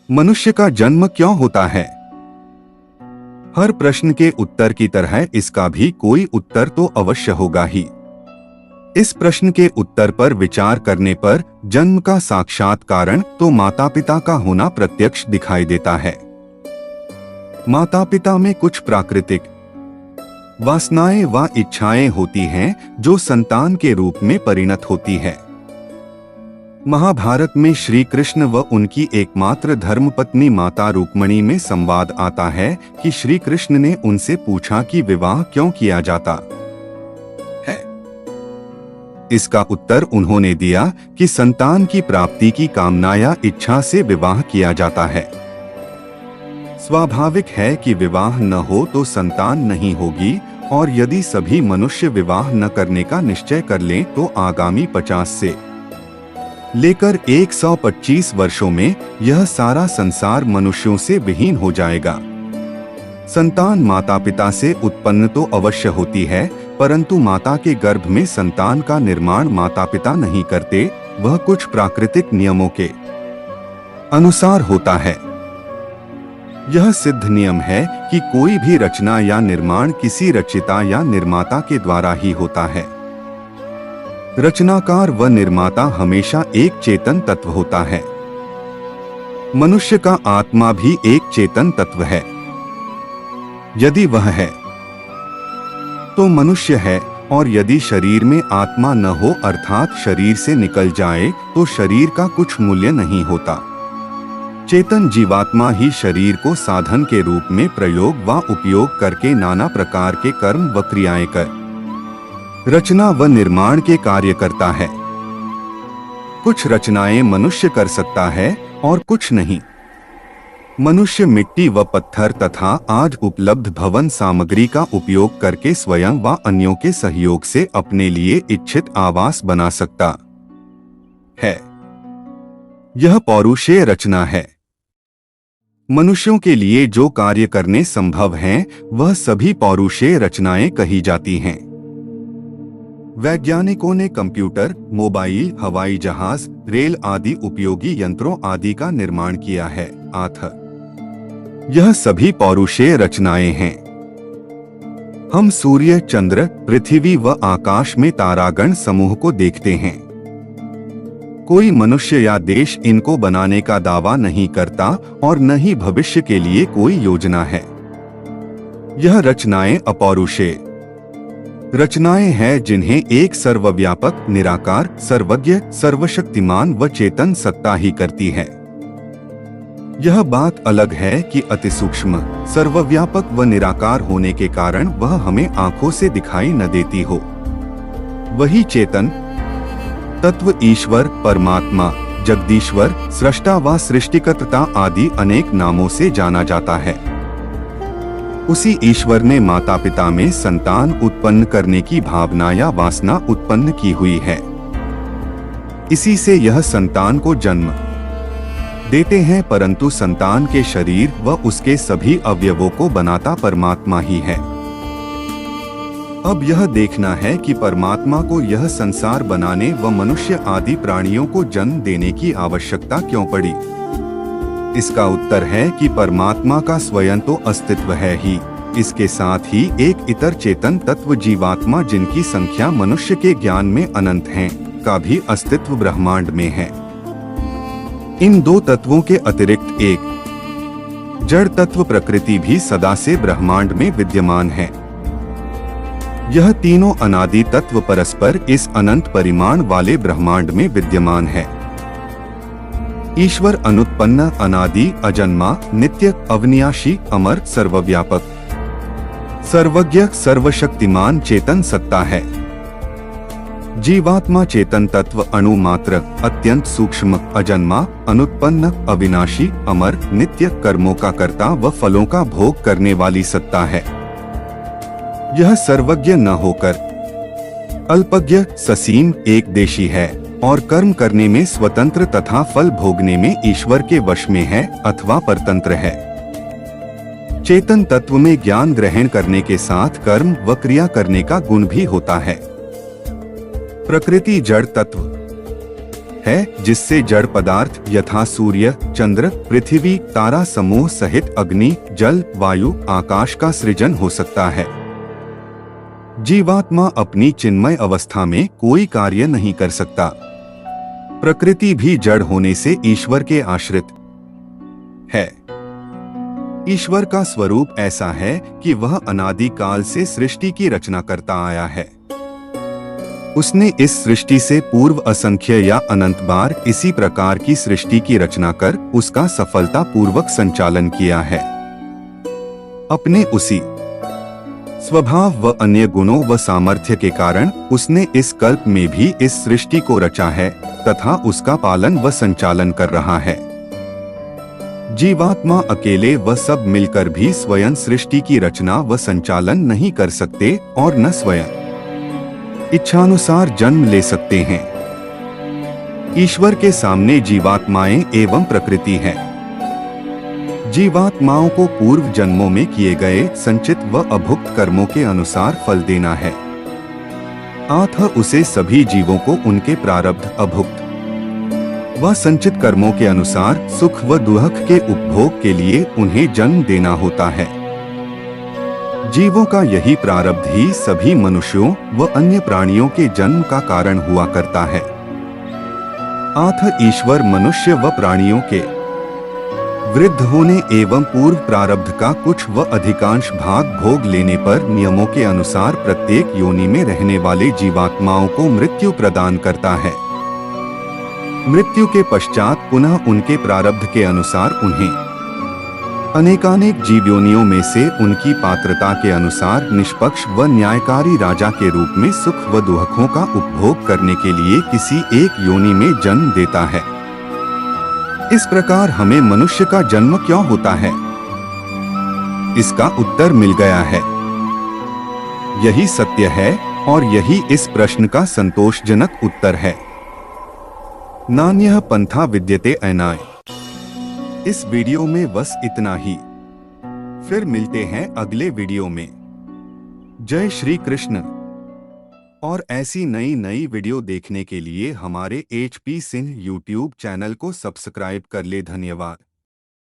मनुष्य का जन्म क्यों होता है? हर प्रश्न के उत्तर की तरह इसका भी कोई उत्तर तो अवश्य होगा ही। इस प्रश्न के उत्तर पर विचार करने पर जन्म का साक्षात कारण तो माता पिता का होना प्रत्यक्ष दिखाई देता है। माता पिता में कुछ प्राकृतिक वासनाएं व इच्छाएं होती हैं जो संतान के रूप में परिणत होती है। महाभारत में श्री कृष्ण व उनकी एकमात्र धर्मपत्नी माता रुक्मिणी में संवाद आता है कि श्री कृष्ण ने उनसे पूछा कि विवाह क्यों किया जाता है। इसका उत्तर उन्होंने दिया कि संतान की प्राप्ति की कामना या इच्छा से विवाह किया जाता है। स्वाभाविक है कि विवाह न हो तो संतान नहीं होगी, और यदि सभी मनुष्य विवाह न करने का निश्चय कर लें तो आगामी 50 से लेकर 125 वर्षों में यह सारा संसार मनुष्यों से विहीन हो जाएगा। संतान माता पिता से उत्पन्न तो अवश्य होती है, परंतु माता के गर्भ में संतान का निर्माण माता पिता नहीं करते, वह कुछ प्राकृतिक नियमों के अनुसार होता है। यह सिद्ध नियम है कि कोई भी रचना या निर्माण किसी रचिता या निर्माता के द्वारा ही होता है। रचनाकार व निर्माता हमेशा एक चेतन तत्व होता है। मनुष्य का आत्मा भी एक चेतन तत्व है। यदि वह है तो मनुष्य है, और यदि शरीर में आत्मा न हो अर्थात शरीर से निकल जाए तो शरीर का कुछ मूल्य नहीं होता। चेतन जीवात्मा ही शरीर को साधन के रूप में प्रयोग व उपयोग करके नाना प्रकार के कर्म व क्रियाएं कर रचना व निर्माण के कार्य करता है। कुछ रचनाएं मनुष्य कर सकता है और कुछ नहीं। मनुष्य मिट्टी व पत्थर तथा आज उपलब्ध भवन सामग्री का उपयोग करके स्वयं व अन्यों के सहयोग से अपने लिए इच्छित आवास बना सकता है। यह पौरुषेय रचना है। मनुष्यों के लिए जो कार्य करने संभव हैं, वह सभी पौरुषेय रचनाएं कही जाती हैं। वैज्ञानिकों ने कंप्यूटर, मोबाइल, हवाई जहाज, रेल आदि उपयोगी यंत्रों आदि का निर्माण किया है। यह सभी पौरुषेय रचनाएं हैं। हम सूर्य, चंद्र, पृथ्वी व आकाश में तारागण समूह को देखते हैं। कोई मनुष्य या देश इनको बनाने का दावा नहीं करता और न ही भविष्य के लिए कोई योजना है। यह रचनाएं अपौरुषेय रचनाएं हैं जिन्हें एक सर्वव्यापक, निराकार, सर्वज्ञ, सर्वशक्तिमान व चेतन सत्ता ही करती है। यह बात अलग है कि अति सूक्ष्म, सर्वव्यापक व निराकार होने के कारण वह हमें आंखों से दिखाई न देती हो। वही चेतन तत्व ईश्वर, परमात्मा, जगदीश्वर, सृष्टा व सृष्टिकर्ता आदि अनेक नामों से जाना जाता है। उसी ईश्वर ने माता पिता में संतान उत्पन्न करने की भावना या वासना उत्पन्न की हुई है। इसी से यह संतान को जन्म देते हैं, परंतु संतान के शरीर व उसके सभी अवयवों को बनाता परमात्मा ही है। अब यह देखना है कि परमात्मा को यह संसार बनाने व मनुष्य आदि प्राणियों को जन्म देने की आवश्यकता क्यों पड़ी? इसका उत्तर है कि परमात्मा का स्वयं तो अस्तित्व है ही, इसके साथ ही एक इतर चेतन तत्व जीवात्मा जिनकी संख्या मनुष्य के ज्ञान में अनंत है, का भी अस्तित्व ब्रह्मांड में है। इन दो तत्वों के अतिरिक्त एक जड़ तत्व प्रकृति भी सदा से ब्रह्मांड में विद्यमान है। यह तीनों अनादि तत्व परस्पर इस अनंत परिमाण वाले ब्रह्मांड में विद्यमान है। ईश्वर अनुत्पन्न, अनादि, अजन्मा, नित्य, अविनाशी, अमर, सर्वव्यापक, सर्वज्ञ, सर्वशक्तिमान चेतन सत्ता है। जीवात्मा चेतन तत्व अणु मात्र, अत्यंत सूक्ष्म, अजन्मा, अनुत्पन्न, अविनाशी, अमर, नित्य, कर्मों का कर्ता व फलों का भोग करने वाली सत्ता है। यह सर्वज्ञ न होकर अल्पज्ञ, ससीम, एक देशी है और कर्म करने में स्वतंत्र तथा फल भोगने में ईश्वर के वश में है अथवा परतंत्र है। चेतन तत्व में ज्ञान ग्रहण करने के साथ कर्म व क्रिया करने का गुण भी होता है। प्रकृति जड़ तत्व है जिससे जड़ पदार्थ यथा सूर्य, चंद्र, पृथ्वी, तारा समूह सहित अग्नि, जल, वायु, आकाश का सृजन हो सकता है। जीवात्मा अपनी चिन्मय अवस्था में कोई कार्य नहीं कर सकता। प्रकृति भी जड़ होने से ईश्वर के आश्रित है। ईश्वर का स्वरूप ऐसा है कि वह अनादि काल से सृष्टि की रचना करता आया है। उसने इस सृष्टि से पूर्व असंख्य या अनंत बार इसी प्रकार की सृष्टि की रचना कर उसका सफलता पूर्वक संचालन किया है। अपने उसी स्वभाव व अन्य गुणों व सामर्थ्य के कारण उसने इस कल्प में भी इस सृष्टि को रचा है तथा उसका पालन व संचालन कर रहा है। जीवात्मा अकेले व सब मिलकर भी स्वयं सृष्टि की रचना व संचालन नहीं कर सकते और न स्वयं इच्छानुसार जन्म ले सकते हैं। ईश्वर के सामने जीवात्माएं एवं प्रकृति है। जीवात्माओं को पूर्व जन्मों में किए गए संचित व अभुक्त कर्मों के अनुसार फल देना है। अतः उसे सभी जीवों को उनके प्रारब्ध अभुक्त व संचित कर्मों के अनुसार सुख व दुख के उपभोग के लिए उन्हें जन्म देना होता है। जीवों का यही प्रारब्ध ही सभी मनुष्यों व अन्य प्राणियों के जन्म का कारण हुआ करता है। अतः ईश्वर मनुष्य व प्राणियों के वृद्ध होने एवं पूर्व प्रारब्ध का कुछ व अधिकांश भाग भोग लेने पर नियमों के अनुसार प्रत्येक योनि में रहने वाले जीवात्माओं को मृत्यु प्रदान करता है। मृत्यु के पश्चात पुनः उनके प्रारब्ध के अनुसार उन्हें अनेकानेक जीवयोनियों में से उनकी पात्रता के अनुसार निष्पक्ष व न्यायकारी राजा के रूप में सुख व दुखों का उपभोग करने के लिए किसी एक योनि में जन्म देता है। इस प्रकार हमें मनुष्य का जन्म क्यों होता है, इसका उत्तर मिल गया है। यही सत्य है और यही इस प्रश्न का संतोषजनक उत्तर है। नान्यः पंथा विद्यते अनाय। इस वीडियो में बस इतना ही। फिर मिलते हैं अगले वीडियो में। जय श्री कृष्ण। और ऐसी नई वीडियो देखने के लिए हमारे HP सिंह YouTube चैनल को सब्सक्राइब कर ले। धन्यवाद।